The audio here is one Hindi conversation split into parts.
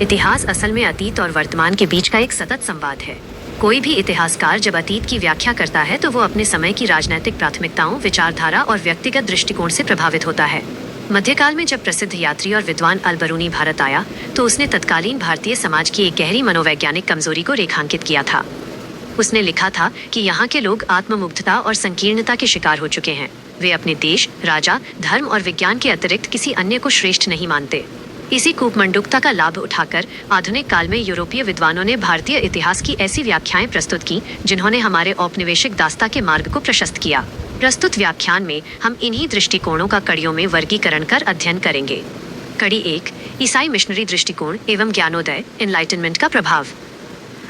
इतिहास असल में अतीत और वर्तमान के बीच का एक सतत संवाद है। कोई भी इतिहासकार जब अतीत की व्याख्या करता है तो वो अपने समय की राजनीतिक प्राथमिकताओं, विचारधारा और व्यक्तिगत दृष्टिकोण से प्रभावित होता है। मध्यकाल में जब प्रसिद्ध यात्री और विद्वान अल-बरूनी भारत आया तो उसने तत्कालीन भारतीय समाज की एक गहरी मनोवैज्ञानिक कमजोरी को रेखांकित किया था। उसने लिखा था कि यहाँ के लोग आत्ममुग्धता और संकीर्णता के शिकार हो चुके हैं। वे अपने देश, राजा, धर्म और विज्ञान के अतिरिक्त किसी अन्य को श्रेष्ठ नहीं मानते। इसी कूपमंडूकता का लाभ उठाकर आधुनिक काल में यूरोपीय विद्वानों ने भारतीय इतिहास की ऐसी व्याख्याएं प्रस्तुत की जिन्होंने हमारे औपनिवेशिक दास्ता के मार्ग को प्रशस्त किया। प्रस्तुत व्याख्यान में हम इन्हीं दृष्टिकोणों का कड़ियों में वर्गीकरण कर अध्ययन करेंगे। कड़ी 1, ईसाई मिशनरी दृष्टिकोण एवं ज्ञानोदय, एनलाइटनमेंट का प्रभाव।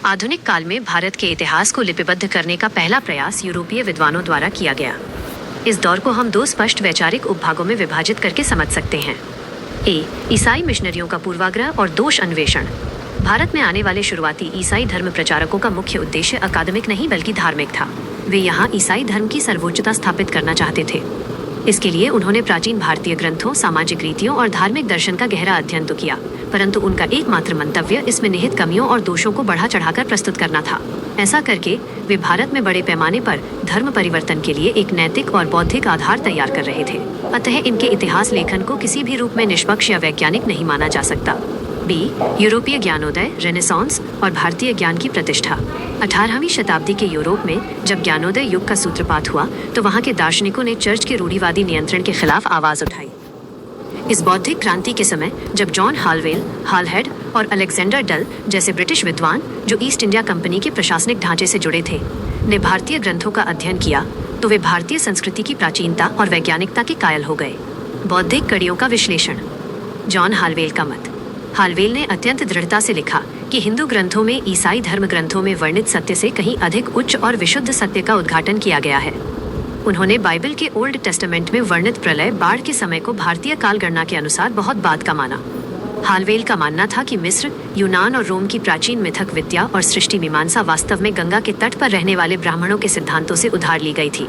आधुनिक काल में भारत के इतिहास को लिपिबद्ध करने का पहला प्रयास यूरोपीय विद्वानों द्वारा किया गया। इस दौर को हम 2 स्पष्ट वैचारिक उपभागों में विभाजित करके समझ सकते हैं। ईसाई मिशनरियों का पूर्वाग्रह और दोष अन्वेषण। भारत में आने वाले शुरुआती ईसाई धर्म प्रचारकों का मुख्य उद्देश्य अकादमिक नहीं बल्कि धार्मिक था। वे यहाँ ईसाई धर्म की सर्वोच्चता स्थापित करना चाहते थे। इसके लिए उन्होंने प्राचीन भारतीय ग्रंथों, सामाजिक रीतियों और धार्मिक दर्शन का गहरा अध्ययन तो किया, परंतु उनका एकमात्र मंतव्य इसमें निहित कमियों और दोषों को बढ़ा चढ़ाकर प्रस्तुत करना था। ऐसा करके वे भारत में बड़े पैमाने पर धर्म परिवर्तन के लिए एक नैतिक और बौद्धिक आधार तैयार कर रहे थे। अतः इनके इतिहास लेखन को किसी भी रूप में निष्पक्ष या वैज्ञानिक नहीं माना जा सकता। यूरोपीय ज्ञानोदय, रेनेसांस और भारतीय ज्ञान की प्रतिष्ठा। 18वीं शताब्दी के यूरोप में जब ज्ञानोदय युग का सूत्रपात हुआ तो वहाँ के दार्शनिकों ने चर्च के रूढ़िवादी नियंत्रण के खिलाफ आवाज उठाई। इस बौद्धिक क्रांति के समय जब जॉन हालवेल, हालहेड और अलेक्जेंडर डल जैसे ब्रिटिश विद्वान जो ईस्ट इंडिया कंपनी के प्रशासनिक ढांचे से जुड़े थे ने भारतीय ग्रंथों का अध्ययन किया तो वे भारतीय संस्कृति की प्राचीनता और वैज्ञानिकता के कायल हो गए। बौद्धिक कड़ियों का विश्लेषण। जॉन हालवेल का मत। हालवेल ने अत्यंत दृढ़ता से लिखा कि हिंदू ग्रंथों में ईसाई धर्म ग्रंथों में वर्णित सत्य से कहीं अधिक उच्च और विशुद्ध सत्य का उद्घाटन किया गया है। उन्होंने बाइबल के ओल्ड टेस्टामेंट में वर्णित प्रलय, बाढ़ के समय को भारतीय काल गणना के अनुसार बहुत बाद का माना। हालवेल का मानना था कि मिस्र, यूनान और रोम की प्राचीन मिथक विद्या और सृष्टि मीमांसा वास्तव में गंगा के तट पर रहने वाले ब्राह्मणों के सिद्धांतों से उधार ली गई थी।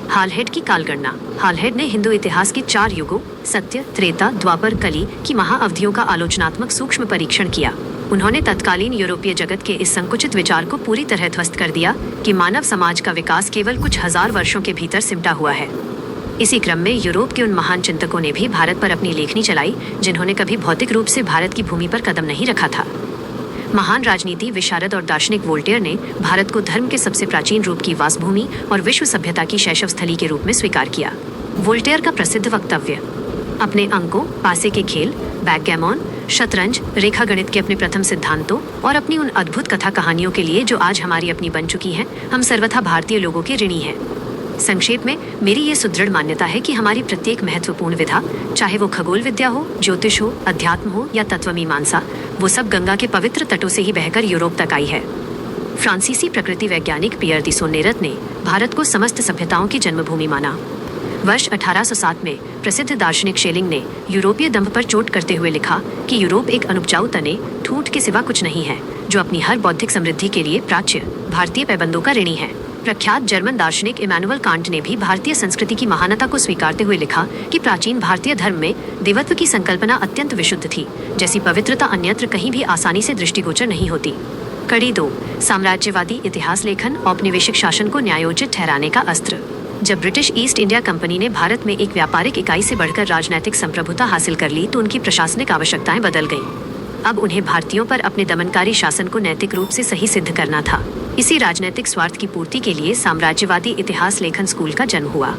हालहेड की कालगणना। हालहेड ने हिंदू इतिहास की 4 युगों सत्य, त्रेता, द्वापर, कली की महाअवधियों का आलोचनात्मक सूक्ष्म परीक्षण किया। उन्होंने तत्कालीन यूरोपीय जगत के इस संकुचित विचार को पूरी तरह ध्वस्त कर दिया कि मानव समाज का विकास केवल कुछ हजार वर्षों के भीतर सिमटा हुआ है। इसी क्रम में यूरोप के उन महान चिंतकों ने भी भारत पर अपनी लेखनी चलाई जिन्होंने कभी भौतिक रूप से भारत की भूमि पर कदम नहीं रखा था। महान राजनीति विशारद और दार्शनिक वोल्टेयर ने भारत को धर्म के सबसे प्राचीन रूप की वासभूमि और विश्व सभ्यता की शैशव स्थली के रूप में स्वीकार किया। वोल्टेयर का प्रसिद्ध वक्तव्य। अपने अंकों, पासे के खेल, बैकगैमन, शतरंज, रेखा गणित के अपने प्रथम सिद्धांतों और अपनी उन अद्भुत कथा कहानियों के लिए जो आज हमारी अपनी बन चुकी हैं, हम सर्वथा भारतीय लोगों के ऋणी हैं। संक्षेप में मेरी ये सुदृढ़ मान्यता है कि हमारी प्रत्येक महत्वपूर्ण विधा, चाहे वो खगोल विद्या हो, ज्योतिष हो, अध्यात्म हो या तत्वमीमांसा, वो सब गंगा के पवित्र तटों से ही बहकर यूरोप तक आई है। फ्रांसीसी प्रकृति वैज्ञानिक पियर दी सोनेरत ने भारत को समस्त सभ्यताओं की जन्मभूमि माना। वर्ष 1807 में प्रसिद्ध दार्शनिक शेलिंग ने यूरोपीय दंभ पर चोट करते हुए लिखा कि यूरोप एक अनुपजाऊ तने, ठूंठ के सिवा कुछ नहीं है, जो अपनी हर बौद्धिक समृद्धि के लिए प्राच्य भारतीय पैबंदों का ऋणी है। प्रख्यात जर्मन दार्शनिक इमैनुअल कांट ने भी भारतीय संस्कृति की महानता को स्वीकारते हुए लिखा कि प्राचीन भारतीय धर्म में देवत्व की संकल्पना अत्यंत विशुद्ध थी, जैसी पवित्रता अन्यत्र कहीं भी आसानी से दृष्टिगोचर नहीं होती। कड़ी 2, साम्राज्यवादी इतिहास लेखन, औपनिवेशिक शासन को न्यायोचित ठहराने का अस्त्र। जब ब्रिटिश ईस्ट इंडिया कंपनी ने भारत में एक व्यापारिक इकाई से बढ़कर राजनैतिक संप्रभुता हासिल कर ली तो उनकी प्रशासनिक आवश्यकताएं बदल गईं। अब उन्हें भारतीयों पर अपने दमनकारी शासन को नैतिक रूप से सही सिद्ध करना था। इसी राजनीतिक स्वार्थ की पूर्ति के लिए साम्राज्यवादी इतिहास लेखन स्कूल का जन्म हुआ।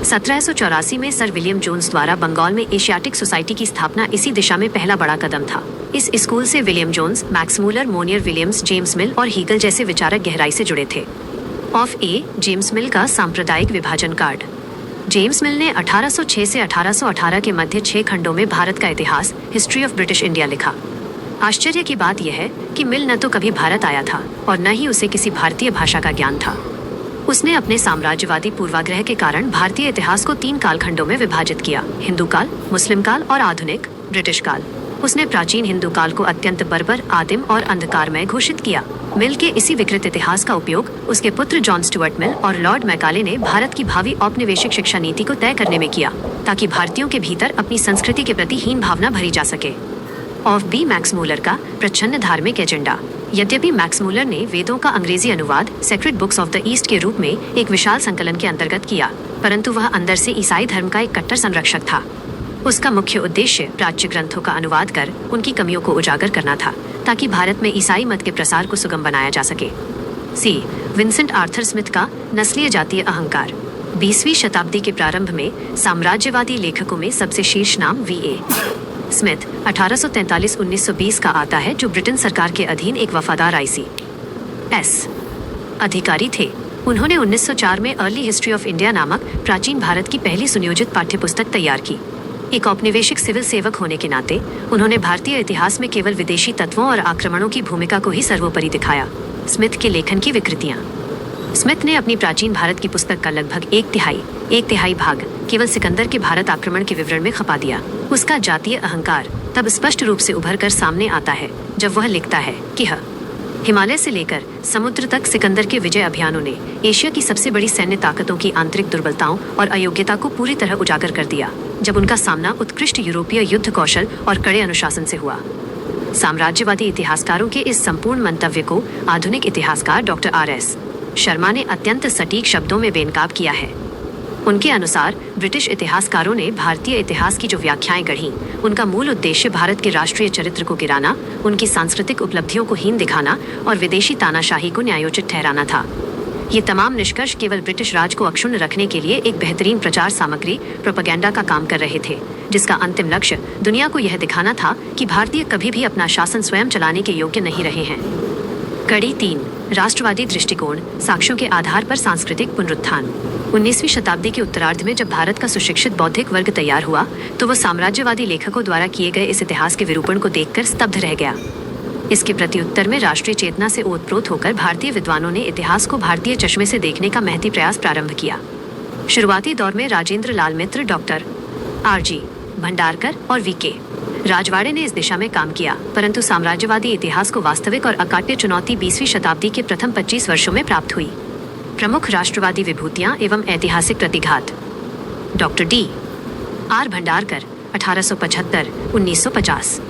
1784 में सर विलियम जोन्स द्वारा बंगाल में एशियाटिक सोसाइटी की स्थापना इसी दिशा में पहला बड़ा कदम था। इस स्कूल से William Jones, Max Muller, Monier Williams, James Mill और हीगल जैसे विचारक गहराई से जुड़े थे। जेम्स मिल का सांप्रदायिक विभाजन कार्ड। जेम्स मिल ने 1806 से 1818 के मध्य 6 खंडों में भारत का इतिहास, हिस्ट्री ऑफ ब्रिटिश इंडिया लिखा। आश्चर्य की बात यह है कि मिल न तो कभी भारत आया था और न ही उसे किसी भारतीय भाषा का ज्ञान था। उसने अपने साम्राज्यवादी पूर्वाग्रह के कारण भारतीय इतिहास को 3 कालखंडों में विभाजित किया: हिंदू काल, मुस्लिम काल और आधुनिक ब्रिटिश काल। उसने प्राचीन हिंदू काल को अत्यंत बर्बर, आदिम और अंधकारमय घोषित किया। मिल के इसी विकृत इतिहास का उपयोग उसके पुत्र जॉन स्टुअर्ट मिल और लॉर्ड मैकाले ने भारत की भावी औपनिवेशिक शिक्षा नीति को तय करने में किया, ताकि भारतीयों के भीतर अपनी संस्कृति के प्रति हीन भावना भरी जा सके। ऑफ बी मैक्समूलर का प्रच्छन्न धार्मिक एजेंडा। यद्यपि मैक्समूलर ने वेदों का अंग्रेजी अनुवाद sacred books of the east के रूप में एक विशाल संकलन के अंतर्गत किया, परंतु वह अंदर से ईसाई धर्म का एक कट्टर संरक्षक था। उसका मुख्य उद्देश्य प्राच्य ग्रंथों का अनुवाद कर उनकी कमियों को उजागर करना था, ताकि भारत में ईसाई मत के प्रसार को सुगम बनाया जा सके। सी विंसेंट आर्थर स्मिथ का नस्लीय जातीय अहंकार। 20वीं शताब्दी के प्रारंभ में साम्राज्यवादी लेखकों में सबसे शीर्ष नाम वी.ए. स्मिथ 1843-1920 का आता है, जो ब्रिटेन सरकार के अधीन एक वफादार आई.सी.एस. अधिकारी थे। उन्होंने 1904 में अर्ली हिस्ट्री ऑफ इंडिया नामक प्राचीन भारत की पहली सुनियोजित पाठ्यपुस्तक तैयार की। एक औपनिवेशिक सिविल सेवक होने के नाते उन्होंने भारतीय इतिहास में केवल विदेशी तत्वों और आक्रमणों की भूमिका को ही सर्वोपरि दिखाया। स्मिथ के लेखन की विकृतियां। स्मिथ ने अपनी प्राचीन भारत की पुस्तक का लगभग एक तिहाई भाग केवल सिकंदर के भारत आक्रमण के विवरण में खपा दिया। उसका जातीय अहंकार तब स्पष्ट रूप से उभर कर सामने आता है जब वह लिखता है कि हिमालय से लेकर समुद्र तक सिकंदर के विजय अभियानों ने एशिया की सबसे बड़ी सैन्य ताकतों की आंतरिक दुर्बलताओं और अयोग्यता को पूरी तरह उजागर कर दिया, जब उनका सामना उत्कृष्ट यूरोपीय युद्ध कौशल और कड़े अनुशासन से हुआ। साम्राज्यवादी इतिहासकारों के इस संपूर्ण मंतव्य को आधुनिक इतिहासकार डॉक्टर आर.एस. शर्मा ने अत्यंत सटीक शब्दों में बेनकाब किया है। उनके अनुसार ब्रिटिश इतिहासकारों ने भारतीय इतिहास की जो व्याख्याएं गढ़ीं, उनका मूल उद्देश्य भारत के राष्ट्रीय चरित्र को गिराना, उनकी सांस्कृतिक उपलब्धियों को हीन दिखाना और विदेशी तानाशाही को न्यायोचित ठहराना था। ये तमाम निष्कर्ष केवल ब्रिटिश राज को अक्षुण्ण रखने के लिए एक बेहतरीन प्रचार सामग्री प्रोपेगेंडा का काम कर रहे थे, जिसका अंतिम लक्ष्य दुनिया को यह दिखाना था कि भारतीय कभी भी अपना शासन स्वयं चलाने के योग्य नहीं रहे हैं। कड़ी 3 राष्ट्रवादी दृष्टिकोण, साक्ष्यों के आधार पर सांस्कृतिक पुनरुत्थान। 19वीं शताब्दी के उत्तरार्ध में जब भारत का सुशिक्षित बौद्धिक वर्ग तैयार हुआ, तो वह साम्राज्यवादी लेखकों द्वारा किए गए इस इतिहास के विरूपण को देखकर स्तब्ध रह गया। इसके प्रत्युत्तर में राष्ट्रीय चेतना से ओतप्रोत होकर भारतीय विद्वानों ने इतिहास को भारतीय चश्मे से देखने का महती प्रयास प्रारंभ किया। शुरुआती दौर में राजेंद्र लाल मित्र, डॉक्टर आर.जी. भंडारकर और वी.के. राजवाड़े ने इस दिशा में काम किया, परंतु साम्राज्यवादी इतिहास को वास्तविक और अकाट्य चुनौती 20वीं शताब्दी के प्रथम 25 वर्षों में प्राप्त हुई। प्रमुख राष्ट्रवादी विभूतियां एवं ऐतिहासिक प्रतिघात। Doctor DR. भंडारकर 1875-1950।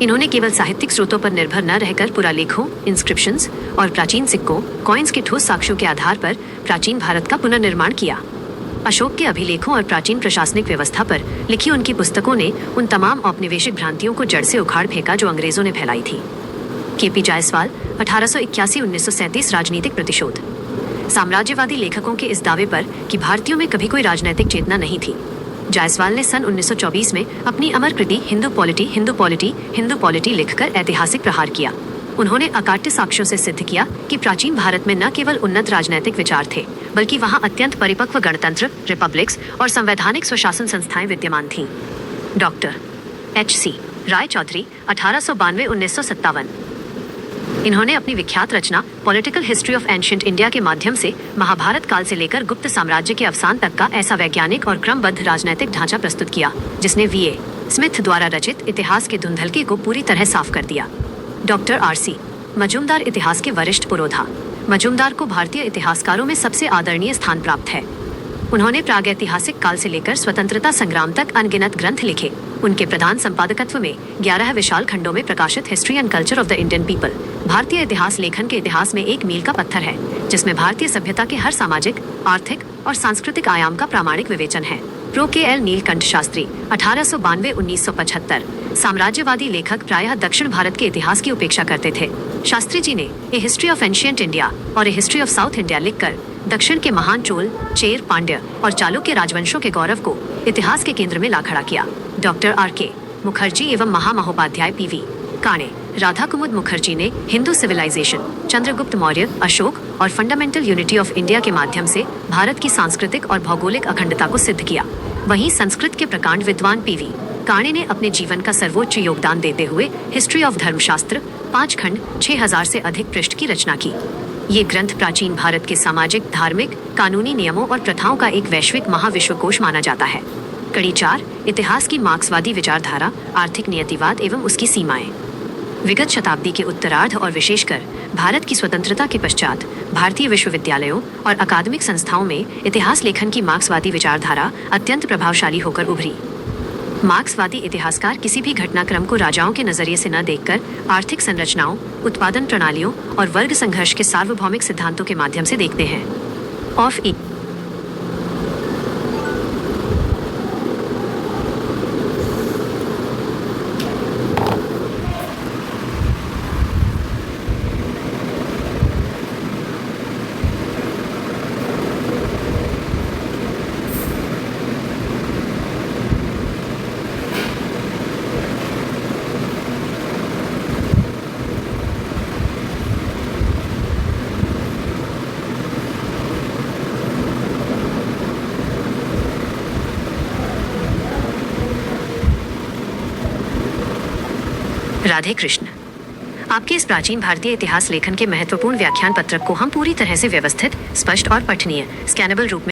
इन्होंने केवल साहित्यिक स्रोतों पर निर्भर न रहकर पुरालेखों, इंस्क्रिप्शंस और प्राचीन सिक्कों, कॉइन्स के ठोस साक्ष्यों के आधार पर प्राचीन भारत का पुनर्निर्माण किया। अशोक के अभिलेखों और प्राचीन प्रशासनिक व्यवस्था पर लिखी उनकी पुस्तकों ने उन तमाम औपनिवेशिक भ्रांतियों को जड़ से उखाड़ फेंका जो अंग्रेजों ने फैलाई थी। के.पी. जायसवाल 1881-1937 राजनीतिक प्रतिशोध। साम्राज्यवादी लेखकों के इस दावे पर कि भारतीयों में कभी कोई राजनीतिक चेतना नहीं थी, जायसवाल ने सन 1924 में अपनी अमर कृति हिंदू पॉलिटी लिखकर ऐतिहासिक प्रहार किया। उन्होंने अकाट्य साक्ष्यों से सिद्ध किया कि प्राचीन भारत में न केवल उन्नत राजनैतिक विचार थे, बल्कि वहां अत्यंत परिपक्व गणतंत्र, रिपब्लिक्स और संवैधानिक स्वशासन संस्थाएं विद्यमान थीं। Doctor H C. राय चौधरी 1892-1957। इन्होंने अपनी विख्यात रचना political history of ancient India के माध्यम से महाभारत काल से लेकर गुप्त साम्राज्य के अवसान तक का ऐसा वैज्ञानिक और क्रमबद्ध राजनैतिक ढांचा प्रस्तुत किया, जिसने वी.ए. स्मिथ द्वारा रचित इतिहास के धुंधलके को पूरी तरह साफ कर दिया। Doctor RC. मजूमदार इतिहास के वरिष्ठ पुरोधा। मजूमदार को भारतीय इतिहासकारों में सबसे आदरणीय स्थान प्राप्त है। उन्होंने प्रागैतिहासिक काल से लेकर स्वतंत्रता संग्राम तक अनगिनत ग्रंथ लिखे। उनके प्रधान संपादकत्व में 11 विशाल खंडों में प्रकाशित history and culture of the Indian people भारतीय इतिहास लेखन के इतिहास में एक मील का पत्थर है, जिसमें भारतीय सभ्यता के हर सामाजिक, आर्थिक और सांस्कृतिक आयाम का प्रामाणिक विवेचन है। Prof K L. नीलकंठ शास्त्री 1892-1975। साम्राज्यवादी लेखक प्रायः दक्षिण भारत के इतिहास की उपेक्षा करते थे। शास्त्री जी ने ए हिस्ट्री ऑफ एंशिएंट इंडिया और ए हिस्ट्री ऑफ साउथ इंडिया लिखकर दक्षिण के महान चोल, चेर, पांड्य और चालुक्य राजवंशों के गौरव को इतिहास के केंद्र में ला खड़ा किया। Doctor R K. मुखर्जी एवं महामहोपाध्याय पी.वी. काणे, राधा कुमुद मुखर्जी ने हिंदू सिविलाइजेशन, चंद्रगुप्त मौर्य, अशोक और फंडामेंटल यूनिटी ऑफ इंडिया के माध्यम से भारत की सांस्कृतिक और भौगोलिक अखंडता को सिद्ध किया। वहीं संस्कृत के प्रकांड विद्वान पी.वी. काणे ने अपने जीवन का सर्वोच्च योगदान देते हुए हिस्ट्री ऑफ धर्मशास्त्र 5 खंड 6000 से अधिक पृष्ठ की रचना की। ये ग्रंथ प्राचीन भारत के सामाजिक, धार्मिक, कानूनी नियमों और प्रथाओं का एक वैश्विक महाविश्वकोश माना जाता है। कड़ी 4 इतिहास की मार्क्सवादी विचारधारा, आर्थिक नियतिवाद एवं उसकी सीमाएं। विगत शताब्दी के उत्तरार्ध और विशेषकर भारत की स्वतंत्रता के पश्चात भारतीय विश्वविद्यालयों और अकादमिक संस्थाओं में इतिहास लेखन की मार्क्सवादी विचारधारा अत्यंत प्रभावशाली होकर उभरी। मार्क्सवादी इतिहासकार किसी भी घटनाक्रम को राजाओं के नजरिए से न देखकर आर्थिक संरचनाओं, उत्पादन प्रणालियों और वर्ग संघर्ष के सार्वभौमिक सिद्धांतों के माध्यम से देखते हैं। ऑफ ई राधे कृष्ण। आपके इस प्राचीन भारतीय इतिहास लेखन के महत्वपूर्ण व्याख्यान पत्रक को हम पूरी तरह से व्यवस्थित, स्पष्ट और पठनीय, स्कैनेबल रूप में